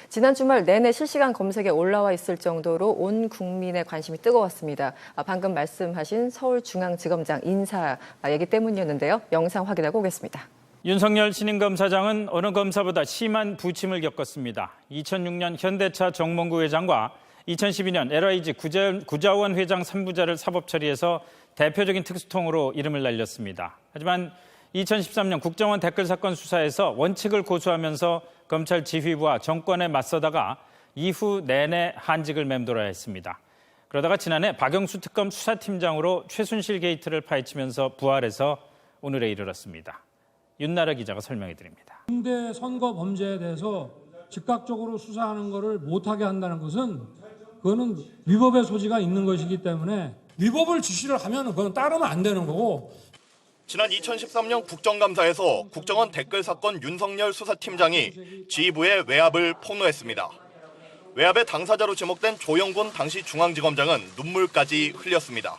지난 주말 내내 실시간 검색에 올라와 있을 정도로 온 국민의 관심이 뜨거웠습니다. 방금 말씀하신 서울중앙지검장 인사 얘기 때문이었는데요. 영상 확인하고 오겠습니다. 윤석열 신임검사장은 어느 검사보다 심한 부침을 겪었습니다. 2006년 현대차 정몽구 회장과 2012년 LIG 구자원 회장 3부자를 사법 처리해서 대표적인 특수통으로 이름을 날렸습니다. 하지만 2013년 국정원 댓글 사건 수사에서 원칙을 고수하면서 검찰 지휘부와 정권에 맞서다가 이후 내내 한직을 맴돌아야 했습니다. 그러다가 지난해 박영수 특검 수사팀장으로 최순실 게이트를 파헤치면서 부활해서 오늘에 이르렀습니다. 윤나라 기자가 설명해 드립니다. 중대 선거 범죄에 대해서 즉각적으로 수사하는 것을 못하게 한다는 것은 그거는 위법의 소지가 있는 것이기 때문에 위법을 지시를 하면 그건 따르면 안 되는 거고. 지난 2013년 국정감사에서 국정원 댓글 사건 윤석열 수사팀장이 지휘부의 외압을 폭로했습니다. 외압의 당사자로 지목된 조영곤 당시 중앙지검장은 눈물까지 흘렸습니다.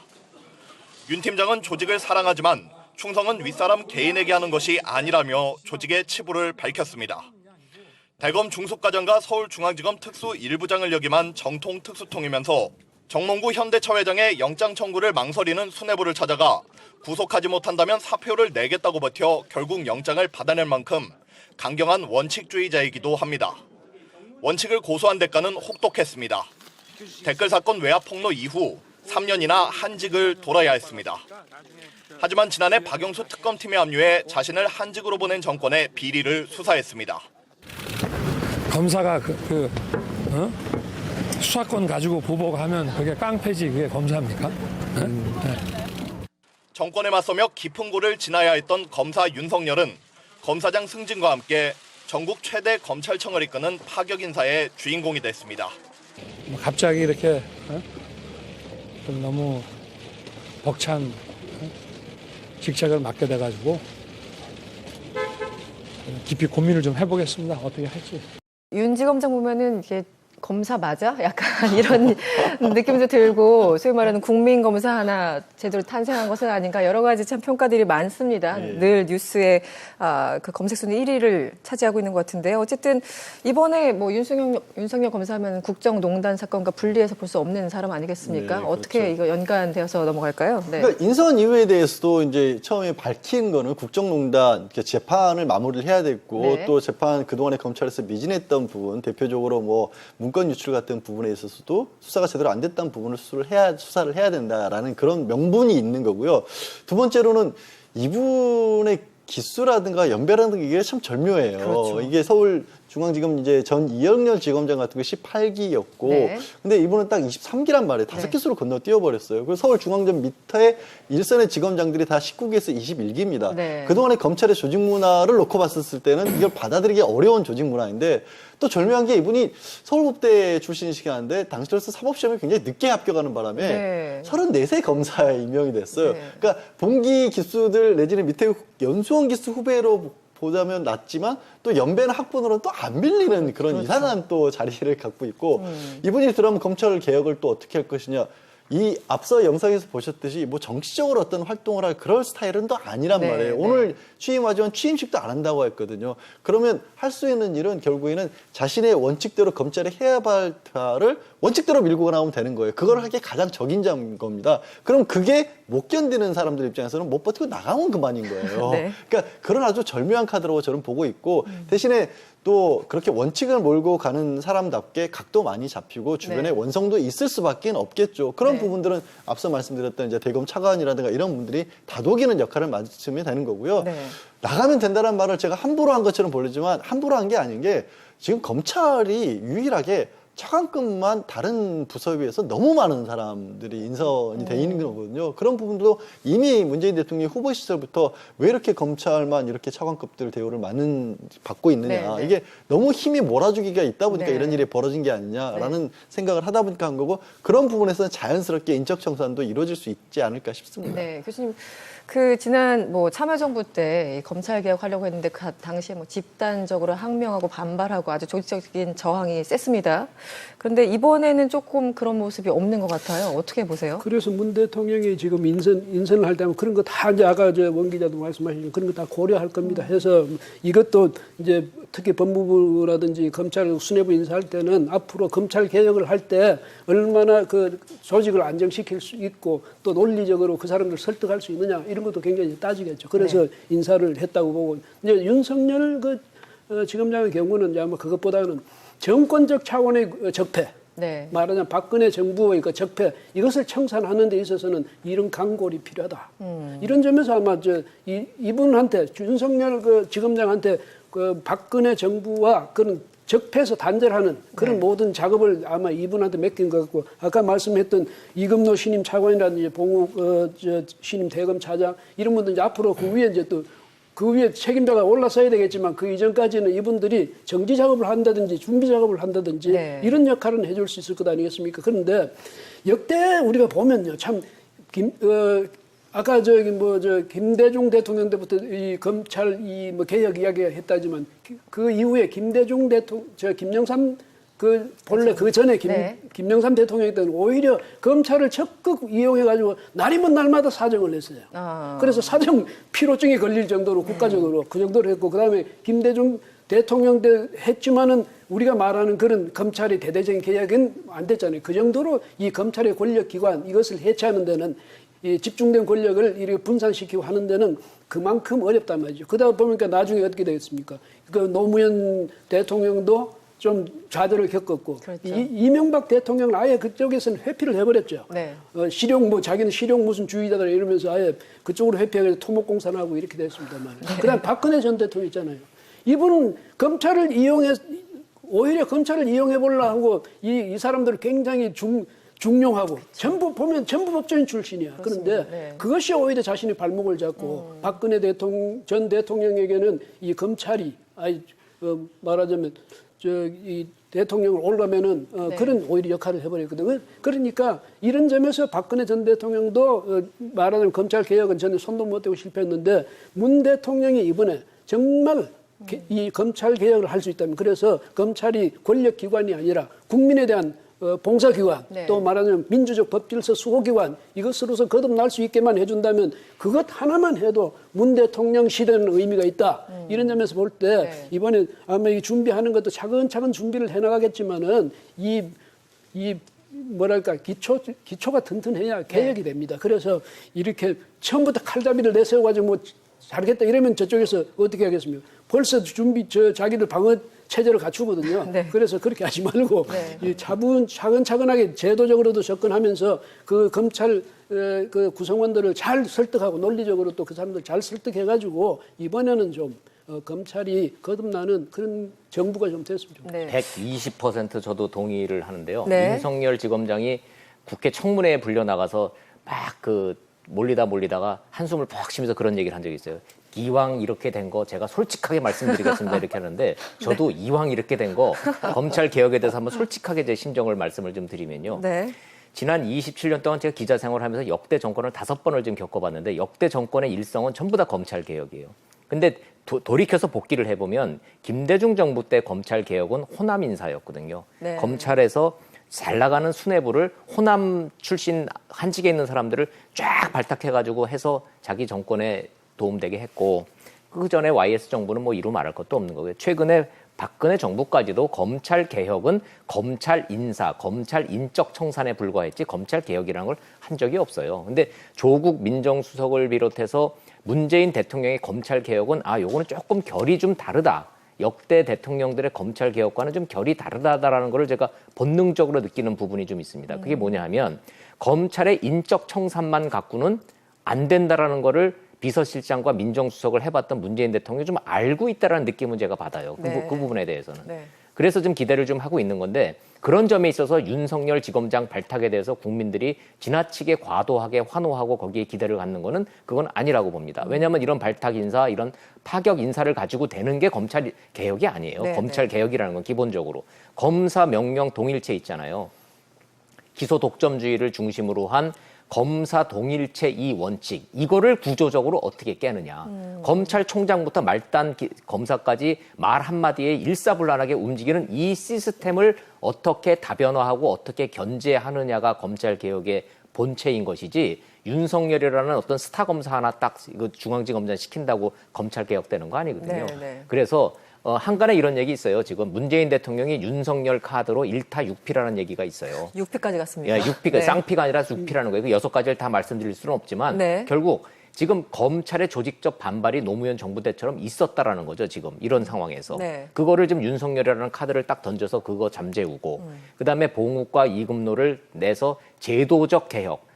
윤 팀장은 조직을 사랑하지만 충성은 윗사람 개인에게 하는 것이 아니라며 조직의 치부를 밝혔습니다. 대검 중수과장과 서울중앙지검 특수 1부장을 역임한 정통 특수통이면서 정몽구 현대차 회장의 영장 청구를 망설이는 수뇌부를 찾아가 구속하지 못한다면 사표를 내겠다고 버텨 결국 영장을 받아낼 만큼 강경한 원칙주의자이기도 합니다. 원칙을 고수한 대가는 혹독했습니다. 댓글 사건 외압 폭로 이후 3년이나 한직을 돌아야 했습니다. 하지만 지난해 박영수 특검팀에 합류해 자신을 한직으로 보낸 정권의 비리를 수사했습니다. 검사가 수사권 가지고 보복하면 그게 깡패지 그게 검사입니까? 네. 정권에 맞서며 깊은 골을 지나야 했던 검사 윤석열은 검사장 승진과 함께 전국 최대 검찰청을 이끄는 파격 인사의 주인공이 됐습니다. 갑자기 이렇게 좀 너무 벅찬 직책을 맡게 돼가지고 깊이 고민을 좀 해보겠습니다. 어떻게 할지. 윤 지검장 보면은 이게 검사 맞아? 약간 이런 느낌도 들고 소위 말하는 국민 검사 하나 제대로 탄생한 것은 아닌가 여러 가지 참 평가들이 많습니다. 늘 뉴스에 그 검색 순위 1위를 차지하고 있는 것 같은데요. 어쨌든 이번에 뭐 윤석열 검사하면 국정농단 사건과 분리해서 볼 수 없는 사람 아니겠습니까? 네, 어떻게 그렇죠. 이거 연관되어서 넘어갈까요? 네. 그러니까 인선 이유에 대해서도 이제 처음에 밝힌 거는 국정농단 재판을 마무리를 해야 됐고 네. 또 재판 그동안에 검찰에서 미진했던 부분 대표적으로 뭐 문건 유출 같은 부분에 있어서도 수사가 제대로 안 됐다는 부분을 수사를 해야 된다라는 그런 명분이 있는 거고요. 두 번째로는 이분의 기수라든가 연배라든가 이게 참 절묘해요. 그렇죠. 이게 서울중앙지검 이제 전 이영렬 지검장 같은 게 18기였고, 네. 근데 이분은 딱 23기란 말이에요. 5기수로 건너뛰어버렸어요. 그래서 서울중앙지검 밑에 일선의 지검장들이 다 19기에서 21기입니다. 네. 그동안에 검찰의 조직 문화를 놓고 봤었을 때는 이걸 받아들이기 어려운 조직 문화인데 또 절묘한 게 이분이 서울법대 출신이시긴 한데 당시로서 사법시험에 굉장히 늦게 합격하는 바람에 네. 34세 검사에 임명이 됐어요. 네. 그러니까 봉기 기수들 내지는 밑에 연수원 기수 후배로 보자면 낫지만 또 연배나 학번으로는 또 안 밀리는 그런 그렇죠. 이상한 또 자리를 갖고 있고 이분이 들어가면 검찰 개혁을 또 어떻게 할 것이냐. 이 앞서 영상에서 보셨듯이 뭐 정치적으로 어떤 활동을 할 그럴 스타일은 또 아니란 네, 말이에요. 네. 오늘 취임하지만 취임식도 안 한다고 했거든요. 그러면 할 수 있는 일은 결국에는 자신의 원칙대로 검찰이 해야 할 바를 원칙대로 밀고 나오면 되는 거예요. 그걸 하기에 가장 적임자인 겁니다. 그럼 그게 못 견디는 사람들 입장에서는 못 버티고 나가면 그만인 거예요. 네. 그러니까 그런 아주 절묘한 카드라고 저는 보고 있고 대신에 또 그렇게 원칙을 몰고 가는 사람답게 각도 많이 잡히고 주변에 네. 원성도 있을 수밖에 없겠죠. 그런 네. 부분들은 앞서 말씀드렸던 이제 대검 차관이라든가 이런 분들이 다독이는 역할을 맡으면 되는 거고요. 네. 나가면 된다는 말을 제가 함부로 한 것처럼 보이지만 함부로 한 게 아닌 게 지금 검찰이 유일하게 차관급만 다른 부서에 비해서 너무 많은 사람들이 인선이 돼 있는 거거든요. 그런 부분도 이미 문재인 대통령이 후보 시절부터 왜 이렇게 검찰만 이렇게 차관급들 대우를 받고 있느냐. 네, 네. 이게 너무 힘이 몰아주기가 있다 보니까 네. 이런 일이 벌어진 게 아니냐라는 생각을 하다 보니까 한 거고 그런 부분에서는 자연스럽게 인적 청산도 이루어질 수 있지 않을까 싶습니다. 네, 교수님. 그 지난 뭐 참여정부 때 검찰 개혁하려고 했는데 그 당시에 뭐 집단적으로 항명하고 반발하고 아주 조직적인 저항이 셌습니다. 그런데 이번에는 조금 그런 모습이 없는 것 같아요. 어떻게 보세요? 그래서 문 대통령이 지금 인선을 할 때면 그런 거 다 이제 아까 원 기자도 말씀하신 그런 거 다 고려할 겁니다. 해서 이것도 이제 특히 법무부라든지 검찰 수뇌부 인사할 때는 앞으로 검찰 개혁을 할 때 얼마나 그 조직을 안정시킬 수 있고 또 논리적으로 그 사람들 설득할 수 있느냐 이런 것도 굉장히 따지겠죠. 그래서 네. 인사를 했다고 보고 이제 윤석열 지검장의 경우는 이제 아마 그것보다는 정권적 차원의 적폐. 네. 말하자면 박근혜 정부의 그 적폐 이것을 청산하는 데 있어서는 이런 강골이 필요하다. 이런 점에서 아마 이분한테 윤석열 지검장한테 그 박근혜 정부와 그런 적폐에서 단절하는 그런 네. 모든 작업을 아마 이분한테 맡긴 것 같고 아까 말씀했던 이금노 신임 차관이라든지 봉욱 신임 대검차장 이런 분들 이제 앞으로 그 위에 이제 또 그 위에 책임자가 올라서야 되겠지만 그 이전까지는 이분들이 정지 작업을 한다든지 준비 작업을 한다든지 네. 이런 역할은 해줄 수 있을 것 아니겠습니까? 그런데 역대 우리가 보면요, 참 아까 김대중 대통령 때부터 이 검찰 개혁 이야기가 했다지만 그 이후에 김대중 김영삼 본래 그 전에 네. 김영삼 대통령이 때는 오히려 검찰을 적극 이용해가지고 날이면 날마다 사정을 했어요. 그래서 사정 피로증이 걸릴 정도로 국가적으로 그 정도로 했고 그다음에 김대중 대통령 때 했지만은 우리가 말하는 그런 검찰의 대대적인 개혁은 안 됐잖아요. 그 정도로 이 검찰의 권력기관 이것을 해체하는 데는 이 집중된 권력을 이렇게 분산시키고 하는 데는 그만큼 어렵단 말이죠. 그러다 보니까 나중에 어떻게 되겠습니까? 그 노무현 대통령도 좀 좌절을 겪었고 그렇죠. 이명박 대통령은 아예 그쪽에서는 회피를 해버렸죠. 네. 실용 자기는 실용 무슨 주의자다 이러면서 아예 그쪽으로 회피해서 토목공사를 하고 이렇게 됐습니다만. 네. 그다음 박근혜 전 대통령 있잖아요. 이분은 검찰을 오히려 검찰을 이용해 보려고 하고 이 사람들을 굉장히 중용하고 그렇죠. 전부 보면 전부 법조인 출신이야. 그런데 네. 그것이 오히려 자신의 발목을 잡고 박근혜 전 대통령에게는 이 검찰이 말하자면 이 대통령을 올라면은 네. 그런 오히려 역할을 해버렸거든요. 그러니까 이런 점에서 박근혜 전 대통령도 말하자면 검찰 개혁은 전에 손도 못 대고 실패했는데 문 대통령이 이번에 정말 이 검찰 개혁을 할 수 있다면 그래서 검찰이 권력기관이 아니라 국민에 대한 봉사기관 네. 또 말하자면 민주적 법질서 수호기관 이것으로서 거듭날 수 있게만 해준다면 그것 하나만 해도 문 대통령 시대는 의미가 있다. 이런 점에서 볼 때 네. 이번에 아마 이 준비하는 것도 차근차근 준비를 해나가겠지만은 이 뭐랄까 기초가 튼튼해야 개혁이 됩니다. 그래서 이렇게 처음부터 칼잡이를 내세워가지고 뭐 잘겠다 이러면 저쪽에서 어떻게 하겠습니까? 벌써 자기들 방어 체제를 갖추거든요. 네. 그래서 그렇게 하지 말고 네. 이 차근차근하게 제도적으로도 접근하면서 그 검찰 그 구성원들을 잘 설득하고 논리적으로 또 그 사람들 잘 설득해가지고 이번에는 좀 검찰이 거듭나는 그런 정부가 좀 됐으면 좋겠습니다. 네. 120% 저도 동의를 하는데요. 네. 윤석열 지검장이 국회 청문회에 불려 나가서 막 몰리다가 한숨을 푹 쉬면서 그런 얘기를 한 적이 있어요. 이왕 이렇게 된 거 제가 솔직하게 말씀드리겠습니다 이렇게 하는데 저도 네. 이왕 이렇게 된 거 검찰 개혁에 대해서 한번 솔직하게 제 심정을 말씀을 좀 드리면요. 네. 지난 27년 동안 제가 기자 생활을 하면서 역대 정권을 5번을 지금 겪어봤는데 역대 정권의 일성은 전부 다 검찰 개혁이에요. 근데 돌이켜서 복기를 해보면 김대중 정부 때 검찰 개혁은 호남 인사였거든요. 네. 검찰에서 잘 나가는 수뇌부를 호남 출신 한직에 있는 사람들을 쫙 발탁해가지고 해서 자기 정권에 도움되게 했고 그 전에 YS 정부는 뭐 이루 말할 것도 없는 거고요. 최근에 박근혜 정부까지도 검찰 개혁은 검찰 인사, 검찰 인적 청산에 불과했지 검찰 개혁이라는 걸 한 적이 없어요. 근데 조국 민정수석을 비롯해서 문재인 대통령의 검찰 개혁은 요거는 조금 결이 좀 다르다. 역대 대통령들의 검찰 개혁과는 좀 결이 다르다라는 걸 제가 본능적으로 느끼는 부분이 좀 있습니다. 그게 뭐냐 하면 검찰의 인적 청산만 갖고는 안 된다라는 거를 비서실장과 민정수석을 해봤던 문재인 대통령이 좀 알고 있다라는 느낌은 제가 받아요. 네. 그 부분에 대해서는. 네. 그래서 좀 기대를 좀 하고 있는 건데 그런 점에 있어서 윤석열 지검장 발탁에 대해서 국민들이 지나치게 과도하게 환호하고 거기에 기대를 갖는 거는 그건 아니라고 봅니다. 왜냐하면 이런 발탁 인사, 이런 파격 인사를 가지고 되는 게 검찰 개혁이 아니에요. 네, 검찰 네. 개혁이라는 건 기본적으로 검사 명령 동일체 있잖아요. 기소 독점주의를 중심으로 한 검사 동일체 이 원칙 이거를 구조적으로 어떻게 깨느냐. 검찰총장부터 말단 검사까지 말 한마디에 일사불란하게 움직이는 이 시스템을 어떻게 다변화하고 어떻게 견제하느냐가 검찰개혁의 본체인 것이지 윤석열이라는 어떤 스타 검사 하나 딱 이거 중앙지검장 시킨다고 검찰개혁되는 거 아니거든요. 네. 그래서 한간에 이런 얘기 있어요. 지금 문재인 대통령이 윤석열 카드로 1타 6피라는 얘기가 있어요. 6피까지 갔습니다. 예, 6피가 쌍피가 아니라 6피라는 거예요. 그 6가지를 다 말씀드릴 수는 없지만 네. 결국 지금 검찰의 조직적 반발이 노무현 정부 때처럼 있었다라는 거죠. 지금 이런 상황에서. 네. 그거를 지금 윤석열이라는 카드를 딱 던져서 그거 잠재우고 그다음에 봉욱과 이금노를 내서 제도적 개혁,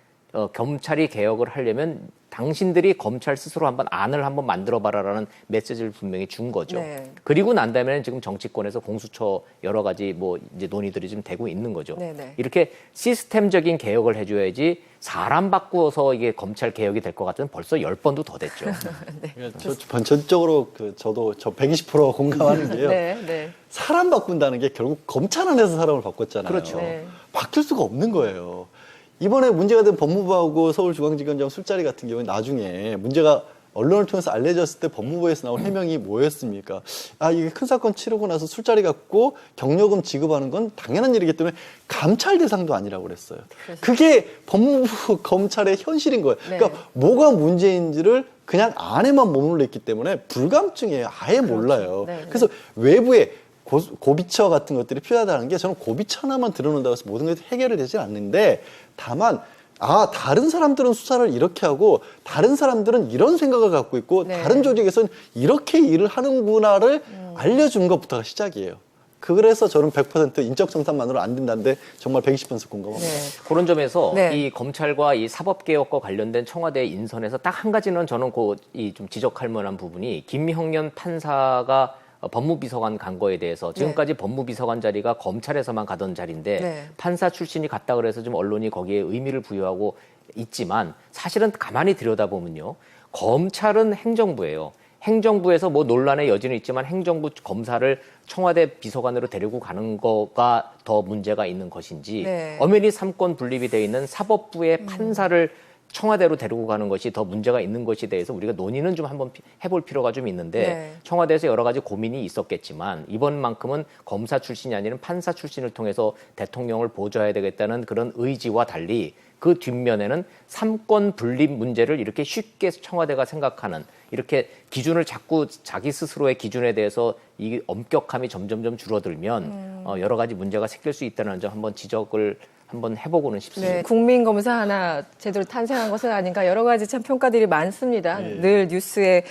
검찰이 개혁을 하려면 당신들이 검찰 스스로 한번 안을 한번 만들어봐라라는 메시지를 분명히 준 거죠. 네. 그리고 난 다음에는 지금 정치권에서 공수처 여러 가지 뭐 이제 논의들이 지금 되고 있는 거죠. 네. 이렇게 시스템적인 개혁을 해줘야지 사람 바꾸어서 이게 검찰 개혁이 될 것 같은 벌써 10번도 더 됐죠. 전적으로 저도 120% 공감하는 게요. 네. 사람 바꾼다는 게 결국 검찰 안에서 사람을 바꿨잖아요. 그렇죠. 네. 바뀔 수가 없는 거예요. 이번에 문제가 된 법무부하고 서울중앙지검장 술자리 같은 경우에 나중에 문제가 언론을 통해서 알려졌을 때 법무부에서 나온 해명이 뭐였습니까? 이게 큰 사건 치르고 나서 술자리 갖고 경력금 지급하는 건 당연한 일이기 때문에 감찰 대상도 아니라고 그랬어요. 그게 법무부 검찰의 현실인 거예요. 네. 그러니까 뭐가 문제인지를 그냥 안에만 머물러 있기 때문에 불감증이에요. 아예 몰라요. 네. 그래서 외부에 고비처 같은 것들이 필요하다는 게 저는 고비처 하나만 들어놓는다고 해서 모든 것이 해결이 되진 않는데 다만 다른 사람들은 수사를 이렇게 하고 다른 사람들은 이런 생각을 갖고 있고 네. 다른 조직에서는 이렇게 일을 하는구나를 알려주는 것부터가 시작이에요. 그래서 저는 100% 인적 정상만으로 안 된다는데 정말 120% 공감합니다. 네. 그런 점에서 네. 이 검찰과 이 사법개혁과 관련된 청와대 인선에서 딱 한 가지는 저는 좀 지적할 만한 부분이 김형년 판사가 법무비서관 간 거에 대해서 지금까지 법무비서관 자리가 검찰에서만 가던 자리인데 네. 판사 출신이 갔다 그래서 좀 언론이 거기에 의미를 부여하고 있지만 사실은 가만히 들여다보면요. 검찰은 행정부예요. 행정부에서 뭐 논란의 여지는 있지만 행정부 검사를 청와대 비서관으로 데리고 가는 거가 더 문제가 있는 것인지 네. 엄연히 삼권 분립이 돼 있는 사법부의 판사를 청와대로 데리고 가는 것이 더 문제가 있는 것에 대해서 우리가 논의는 좀 한번 해볼 필요가 좀 있는데 네. 청와대에서 여러 가지 고민이 있었겠지만 이번만큼은 검사 출신이 아니라 판사 출신을 통해서 대통령을 보좌해야 되겠다는 그런 의지와 달리 그 뒷면에는 삼권 분립 문제를 이렇게 쉽게 청와대가 생각하는 이렇게 기준을 자꾸 자기 스스로의 기준에 대해서 이 엄격함이 점점점 줄어들면 여러 가지 문제가 생길 수 있다는 점 한번 지적을 한번 해보고는 싶습니다. 네, 국민 검사 하나 제대로 탄생한 것은 아닌가 여러 가지 참 평가들이 많습니다. 늘 뉴스에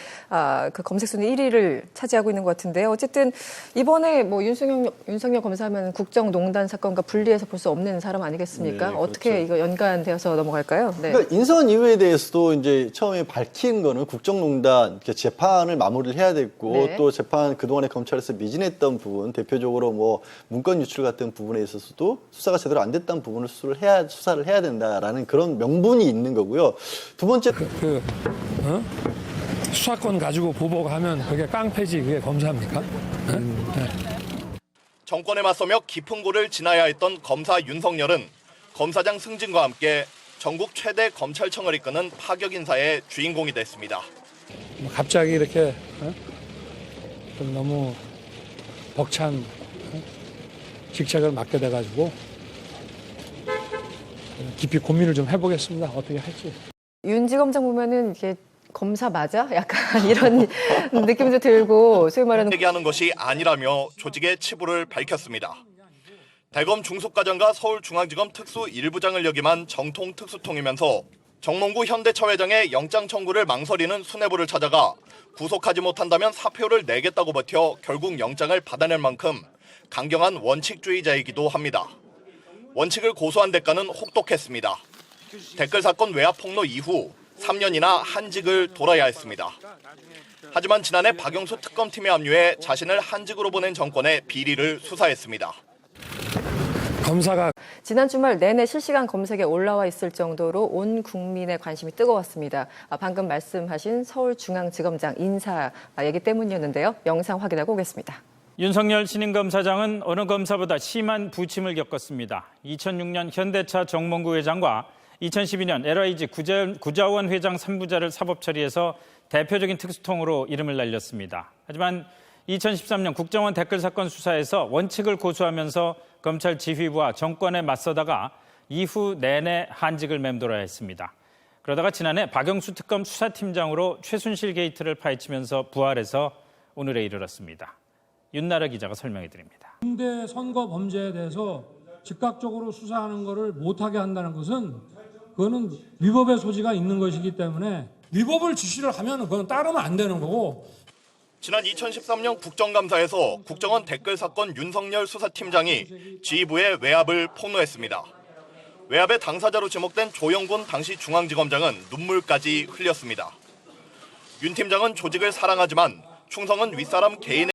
그 검색 순위 1위를 차지하고 있는 것 같은데요. 어쨌든 이번에 뭐 윤석열 검사하면 국정농단 사건과 분리해서 볼 수 없는 사람 아니겠습니까? 네, 어떻게 그렇죠. 이거 연관되어서 넘어갈까요? 네. 그러니까 인선 이유에 대해서도 이제 처음에 밝힌 거는 국정농단 재판을 마무리를 해야 됐고 네. 또 재판 그동안에 검찰에서 미진했던 부분 대표적으로 뭐 문건 유출 같은 부분에 있어서도 수사가 제대로 안 됐다는 부분을 수사를 해야 된다라는 그런 명분이 있는 거고요. 두 번째 수사권 가지고 보복하면 그게 깡패지 그게 검사입니까? 정권에 맞서며 깊은 골을 지나야 했던 검사 윤석열은 검사장 승진과 함께 전국 최대 검찰청을 이끄는 파격 인사의 주인공이 됐습니다. 갑자기 이렇게 좀 너무 벅찬 직책을 맡게 돼가지고 깊이 고민을 좀 해보겠습니다. 어떻게 할지. 윤 지검장 보면은 이게 검사 맞아? 약간 이런 느낌도 들고 소위 말하는 얘기하는 것이 아니라며 조직의 치부를 밝혔습니다. 대검 중수과장과 서울중앙지검 특수 1부장을 역임한 정통 특수통이면서 정몽구 현대차 회장의 영장 청구를 망설이는 수뇌부를 찾아가 구속하지 못한다면 사표를 내겠다고 버텨 결국 영장을 받아낼 만큼 강경한 원칙주의자이기도 합니다. 원칙을 고수한 대가는 혹독했습니다. 댓글 사건 외압 폭로 이후 3년이나 한직을 돌아야 했습니다. 하지만 지난해 박영수 특검팀에 합류해 자신을 한직으로 보낸 정권의 비리를 수사했습니다. 검사가 지난 주말 내내 실시간 검색에 올라와 있을 정도로 온 국민의 관심이 뜨거웠습니다. 방금 말씀하신 서울중앙지검장 인사 얘기 때문이었는데요. 영상 확인하고 오겠습니다. 윤석열 신임검사장은 어느 검사보다 심한 부침을 겪었습니다. 2006년 현대차 정몽구 회장과 2012년 LIG 구자원 회장 3부자를 사법 처리해서 대표적인 특수통으로 이름을 날렸습니다. 하지만 2013년 국정원 댓글 사건 수사에서 원칙을 고수하면서 검찰 지휘부와 정권에 맞서다가 이후 내내 한직을 맴돌아야 했습니다. 그러다가 지난해 박영수 특검 수사팀장으로 최순실 게이트를 파헤치면서 부활해서 오늘에 이르렀습니다. 윤나라 기자가 설명해 드립니다. 중대 선거 범죄에 대해서 즉각적으로 수사하는 것을 못하게 한다는 것은 그거는 위법의 소지가 있는 것이기 때문에 위법을 지시를 하면 그건 따르면 안 되는 거고. 지난 2013년 국정감사에서 국정원 댓글 사건 윤석열 수사팀장이 지휘부의 외압을 폭로했습니다. 외압의 당사자로 지목된 조영군 당시 중앙지검장은 눈물까지 흘렸습니다. 윤 팀장은 조직을 사랑하지만 충성은 윗사람 개인의